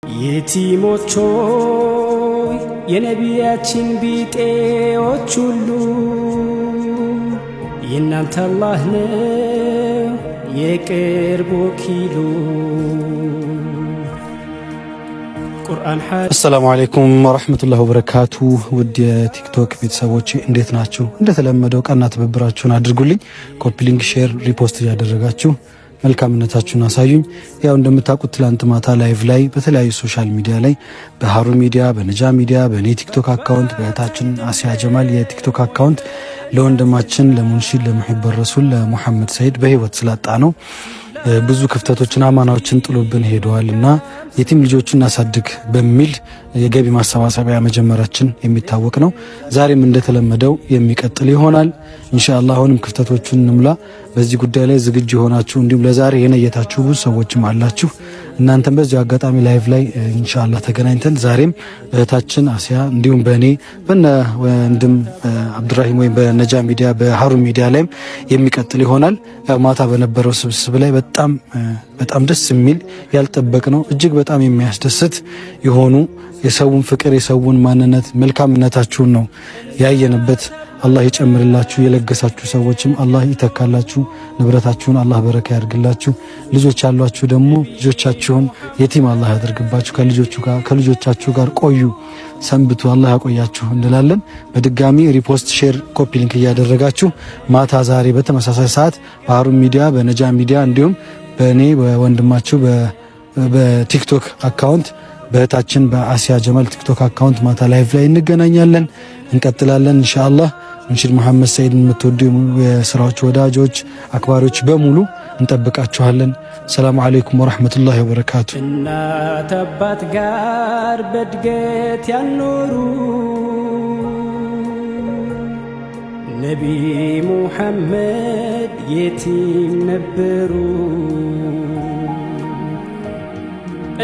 የቲሞች ሆይ የነቢያችን ቢጤዎች ሁሉ የእናንተ አላህ ነው የቅርብ ወኪሉ። አሰላሙ አለይኩም ወራህመቱላሂ ወበረካቱ። ውድ የቲክቶክ ቤተሰቦች እንዴት ናችሁ? እንደተለመደው ቀና ትብብራችሁን አድርጉልኝ። ኮፒ ሊንክ፣ ሼር፣ ሪፖስት እያደረጋችሁ መልካምነታችሁን አሳዩኝ። ያው እንደምታውቁት ትላንት ማታ ላይቭ ላይ በተለያዩ ሶሻል ሚዲያ ላይ በሃሩን ሚዲያ፣ በነጃ ሚዲያ፣ በኔ ቲክቶክ አካውንት፣ በእህታችን አሲያ ጀማል የቲክቶክ አካውንት ለወንድማችን ለሙንሺድ ለሙሂብ ረሱል ለሙሐመድ ሰይድ በህይወት ስላጣ ነው ብዙ ክፍተቶችን አማናዎችን ጥሎብን ሄደዋልና የቲም ልጆችን እናሳድግ በሚል የገቢ ማሰባሰቢያ መጀመራችን የሚታወቅ ነው። ዛሬም እንደተለመደው የሚቀጥል ይሆናል ኢንሻአላህ። አሁንም ክፍተቶቹን እንምላ። በዚህ ጉዳይ ላይ ዝግጁ ሆናችሁ እንዲሁም ለዛሬ የነየታችሁ ብዙ ሰዎችም አላችሁ። እናንተም በዚህ አጋጣሚ ላይቭ ላይ ኢንሻአላህ ተገናኝተን ዛሬም እህታችን አሲያ እንዲሁም በእኔ በነ ወንድም አብዱራሂም ወይም በነጃ ሚዲያ በሃሩን ሚዲያ ላይም የሚቀጥል ይሆናል። ማታ በነበረው ስብስብ ላይ በጣም ደስ የሚል ያልጠበቅነው እጅግ በጣም የሚያስደስት የሆኑ የሰውን ፍቅር የሰውን ማንነት መልካምነታችሁን ነው ያየንበት። አላህ ይጨምርላችሁ። የለገሳችሁ ሰዎችም አላህ ይተካላችሁ። ንብረታችሁን አላህ በረካ ያድርግላችሁ። ልጆች ያሏችሁ ደግሞ ልጆቻችሁን የቲም አላህ ያድርግባችሁ። ከልጆቻችሁ ጋር ቆዩ፣ ሰንብቱ፣ አላህ ያቆያችሁ እንላለን። በድጋሚ ሪፖስት፣ ሼር፣ ኮፒ ሊንክ እያደረጋችሁ ማታ ዛሬ በተመሳሳይ ሰዓት በሃሩን ሚዲያ በነጃ ሚዲያ እንዲሁም በእኔ በወንድማችሁ በቲክቶክ አካውንት በእህታችን በአሲያ ጀማል ቲክቶክ አካውንት ማታ ላይቭ ላይ እንገናኛለን። እንቀጥላለን ኢንሻአላህ። ሙንሺድ መሐመድ ሰይድን የምትወዱ የስራዎች ወዳጆች አክባሪዎች በሙሉ እንጠብቃችኋለን። ሰላም አለይኩም ወራህመቱላሂ ወበረካቱ። እናት አባት ጋር በእድገት ያኖሩ ነቢ ሙሐመድ የቲም ነበሩ።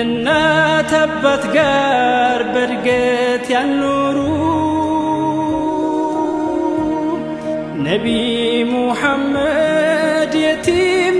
እናት አባት ጋር በእድገት ያኖሩ ነቢ ሙሐመድ የቲም